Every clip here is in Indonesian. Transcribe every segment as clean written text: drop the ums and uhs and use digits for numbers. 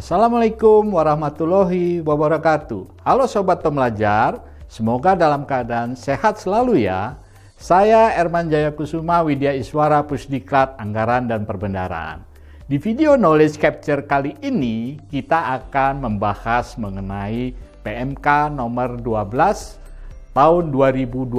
Assalamualaikum warahmatullahi wabarakatuh. Halo Sobat Pembelajar, semoga dalam keadaan sehat selalu ya. Saya Erman Jaya Kusuma, Widya Iswara Pusdiklat Anggaran dan Perbendaharaan. Di video Knowledge Capture kali ini, kita akan membahas mengenai PMK nomor 12 tahun 2022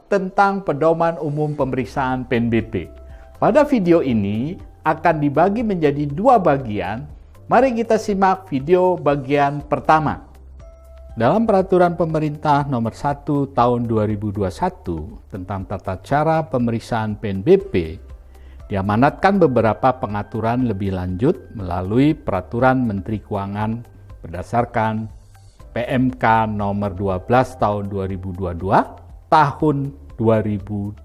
tentang Pedoman Umum Pemeriksaan PNBP. Pada video ini akan dibagi menjadi dua bagian. Mari kita simak video bagian pertama. Dalam Peraturan Pemerintah Nomor 1 Tahun 2021 tentang tata cara pemeriksaan PNBP, diamanatkan beberapa pengaturan lebih lanjut melalui Peraturan Menteri Keuangan berdasarkan PMK Nomor 12 Tahun 2022 Tahun 2022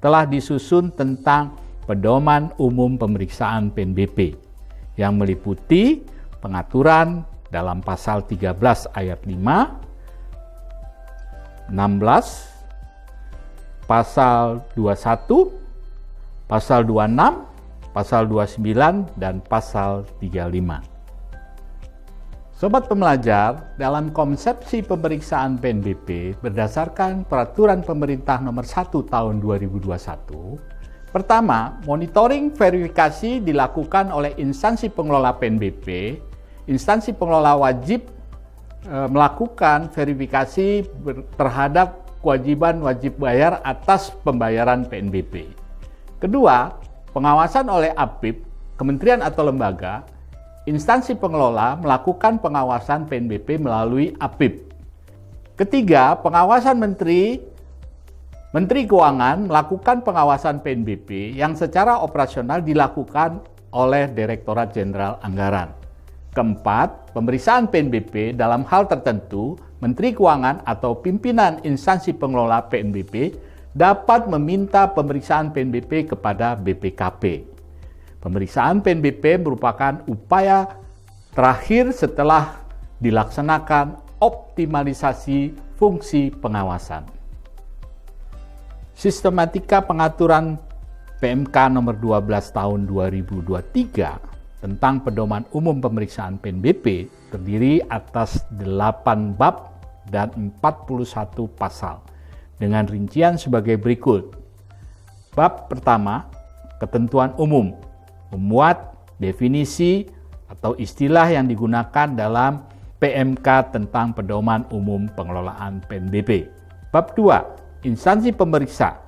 telah disusun tentang Pedoman Umum Pemeriksaan PNBP yang meliputi pengaturan dalam pasal 13 ayat 5, 16, pasal 21, pasal 26, pasal 29, dan pasal 35. Sobat Pembelajar, dalam konsepsi pemeriksaan PNBP berdasarkan Peraturan Pemerintah Nomor 1 Tahun 2021, pertama, monitoring verifikasi dilakukan oleh instansi pengelola PNBP. Instansi pengelola wajib melakukan verifikasi terhadap kewajiban wajib bayar atas pembayaran PNBP. Kedua, pengawasan oleh APIP, kementerian atau lembaga. Instansi pengelola melakukan pengawasan PNBP melalui APIP. Ketiga, pengawasan Menteri Keuangan melakukan pengawasan PNBP yang secara operasional dilakukan oleh Direktorat Jenderal Anggaran. Keempat, pemeriksaan PNBP dalam hal tertentu, Menteri Keuangan atau pimpinan instansi pengelola PNBP dapat meminta pemeriksaan PNBP kepada BPKP. Pemeriksaan PNBP merupakan upaya terakhir setelah dilaksanakan optimalisasi fungsi pengawasan. Sistematika pengaturan PMK nomor 12 tahun 2023 tentang Pedoman Umum Pemeriksaan PNBP terdiri atas 8 bab dan 41 pasal dengan rincian sebagai berikut. Bab pertama, ketentuan umum, memuat definisi atau istilah yang digunakan dalam PMK tentang Pedoman Umum Pengelolaan PNBP. Bab 2, instansi pemeriksa,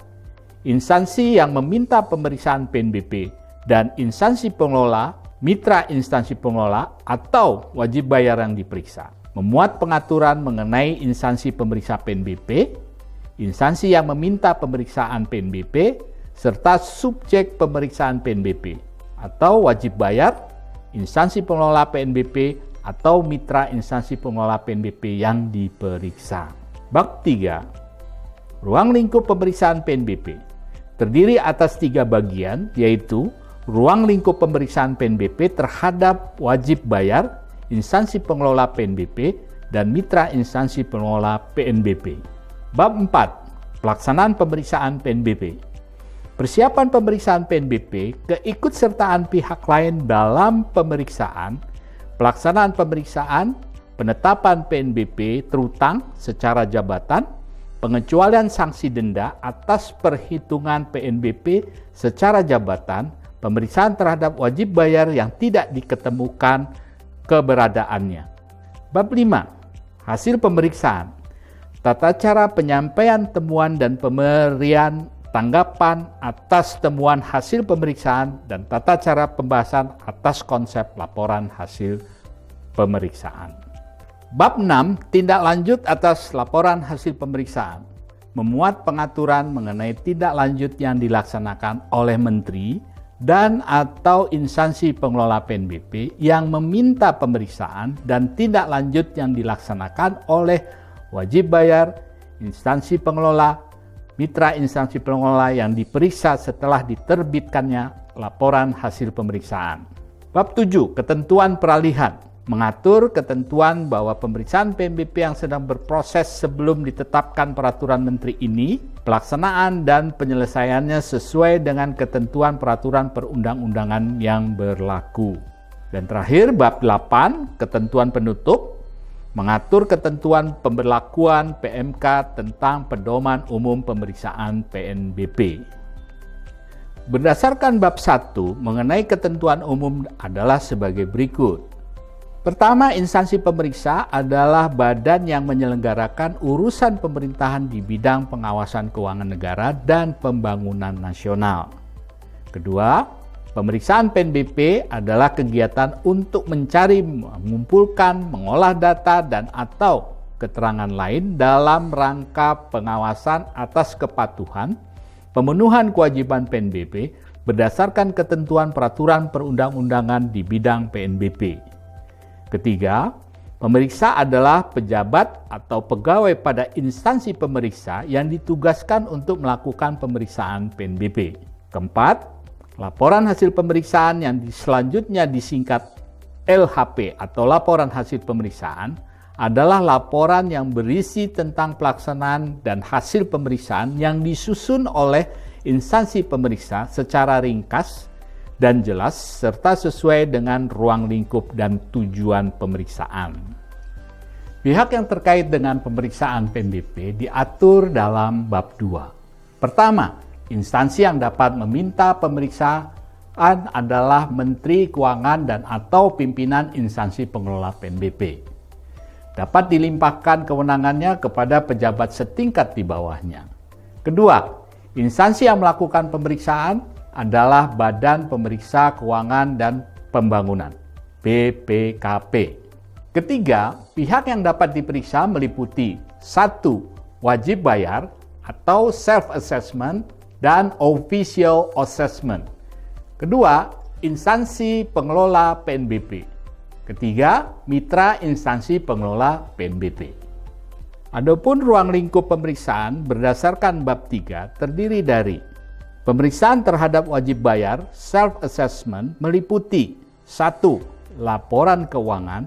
instansi yang meminta pemeriksaan PNBP, dan instansi pengelola, mitra instansi pengelola, atau wajib bayar yang diperiksa. Memuat pengaturan mengenai instansi pemeriksa PNBP, instansi yang meminta pemeriksaan PNBP, serta subjek pemeriksaan PNBP, atau wajib bayar, instansi pengelola PNBP, atau mitra instansi pengelola PNBP yang diperiksa. Bab 3, ruang lingkup pemeriksaan PNBP terdiri atas 3 bagian, yaitu ruang lingkup pemeriksaan PNBP terhadap wajib bayar, instansi pengelola PNBP, dan mitra instansi pengelola PNBP. Bab 4, pelaksanaan pemeriksaan PNBP. Persiapan pemeriksaan PNBP, keikutsertaan pihak lain dalam pemeriksaan, pelaksanaan pemeriksaan, penetapan PNBP terutang secara jabatan, pengecualian sanksi denda atas perhitungan PNBP secara jabatan, pemeriksaan terhadap wajib bayar yang tidak diketemukan keberadaannya. Bab 5, hasil pemeriksaan, tata cara penyampaian temuan dan pemberian tanggapan atas temuan hasil pemeriksaan, dan tata cara pembahasan atas konsep laporan hasil pemeriksaan. Bab 6, tindak lanjut atas laporan hasil pemeriksaan, memuat pengaturan mengenai tindak lanjut yang dilaksanakan oleh menteri dan atau instansi pengelola PNBP yang meminta pemeriksaan, dan tindak lanjut yang dilaksanakan oleh wajib bayar, instansi pengelola, mitra instansi pengelola yang diperiksa setelah diterbitkannya laporan hasil pemeriksaan. Bab 7, ketentuan peralihan, mengatur ketentuan bahwa pemeriksaan PNBP yang sedang berproses sebelum ditetapkan peraturan menteri ini, pelaksanaan dan penyelesaiannya sesuai dengan ketentuan peraturan perundang-undangan yang berlaku. Dan terakhir, bab 8, ketentuan penutup, mengatur ketentuan pemberlakuan PMK tentang pedoman umum pemeriksaan PNBP. Berdasarkan bab 1 mengenai ketentuan umum adalah sebagai berikut. Pertama, instansi pemeriksa adalah badan yang menyelenggarakan urusan pemerintahan di bidang pengawasan keuangan negara dan pembangunan nasional. Kedua, pemeriksaan PNBP adalah kegiatan untuk mencari, mengumpulkan, mengolah data dan atau keterangan lain dalam rangka pengawasan atas kepatuhan, pemenuhan kewajiban PNBP berdasarkan ketentuan peraturan perundang-undangan di bidang PNBP. Ketiga, pemeriksa adalah pejabat atau pegawai pada instansi pemeriksa yang ditugaskan untuk melakukan pemeriksaan PNBP. Keempat, laporan hasil pemeriksaan yang selanjutnya disingkat LHP atau laporan hasil pemeriksaan adalah laporan yang berisi tentang pelaksanaan dan hasil pemeriksaan yang disusun oleh instansi pemeriksa secara ringkas dan jelas serta sesuai dengan ruang lingkup dan tujuan pemeriksaan. Pihak yang terkait dengan pemeriksaan PNBP diatur dalam bab 2. Pertama, instansi yang dapat meminta pemeriksaan adalah Menteri Keuangan dan atau pimpinan instansi pengelola PNBP. Dapat dilimpahkan kewenangannya kepada pejabat setingkat di bawahnya. Kedua, instansi yang melakukan pemeriksaan adalah Badan Pemeriksa Keuangan dan Pembangunan, BPKP. Ketiga, pihak yang dapat diperiksa meliputi 1. Wajib bayar atau self-assessment dan official assessment. Kedua, instansi pengelola PNBP. Ketiga, mitra instansi pengelola PNBP. Adapun ruang lingkup pemeriksaan berdasarkan bab 3 terdiri dari pemeriksaan terhadap wajib bayar self-assessment meliputi 1. Laporan keuangan,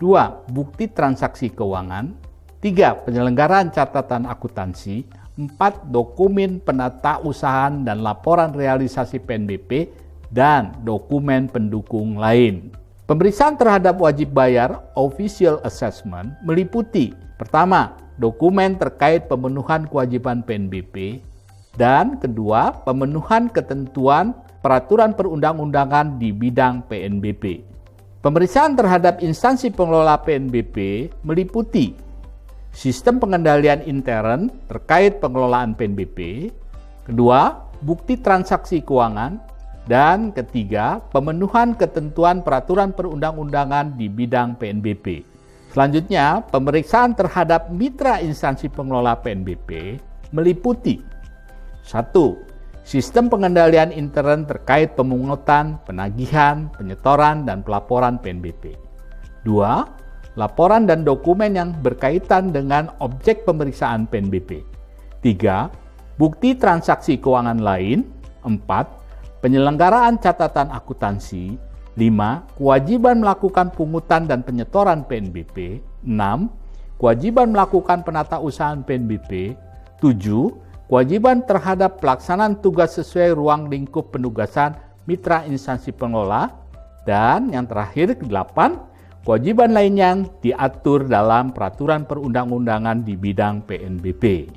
2. Bukti transaksi keuangan, 3. Penyelenggaraan catatan akuntansi, 4. Dokumen penatausahaan dan laporan realisasi PNBP, dan dokumen pendukung lain. Pemeriksaan terhadap wajib bayar official assessment meliputi pertama, dokumen terkait pemenuhan kewajiban PNBP, dan kedua, pemenuhan ketentuan peraturan perundang-undangan di bidang PNBP. Pemeriksaan terhadap instansi pengelola PNBP meliputi sistem pengendalian intern terkait pengelolaan PNBP, kedua, bukti transaksi keuangan, dan ketiga, pemenuhan ketentuan peraturan perundang-undangan di bidang PNBP. Selanjutnya, pemeriksaan terhadap mitra instansi pengelola PNBP meliputi 1. Sistem pengendalian intern terkait pemungutan, penagihan, penyetoran, dan pelaporan PNBP. 2. Laporan dan dokumen yang berkaitan dengan objek pemeriksaan PNBP. 3. Bukti transaksi keuangan lain. 4. Penyelenggaraan catatan akuntansi. 5. Kewajiban melakukan pungutan dan penyetoran PNBP. 6. Kewajiban melakukan penatausahaan PNBP. 7. Kewajiban terhadap pelaksanaan tugas sesuai ruang lingkup penugasan mitra instansi pengelola. Dan yang terakhir, 8. Kewajiban lain yang diatur dalam peraturan perundang-undangan di bidang PNBP.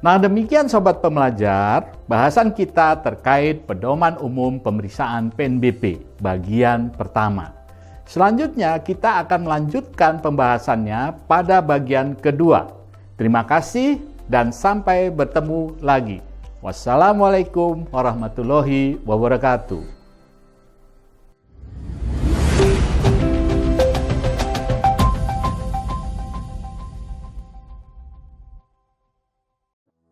Nah, demikian Sobat Pembelajar, bahasan kita terkait pedoman umum pemeriksaan PNBP bagian pertama. Selanjutnya kita akan melanjutkan pembahasannya pada bagian kedua. Terima kasih dan sampai bertemu lagi. Wassalamualaikum warahmatullahi wabarakatuh.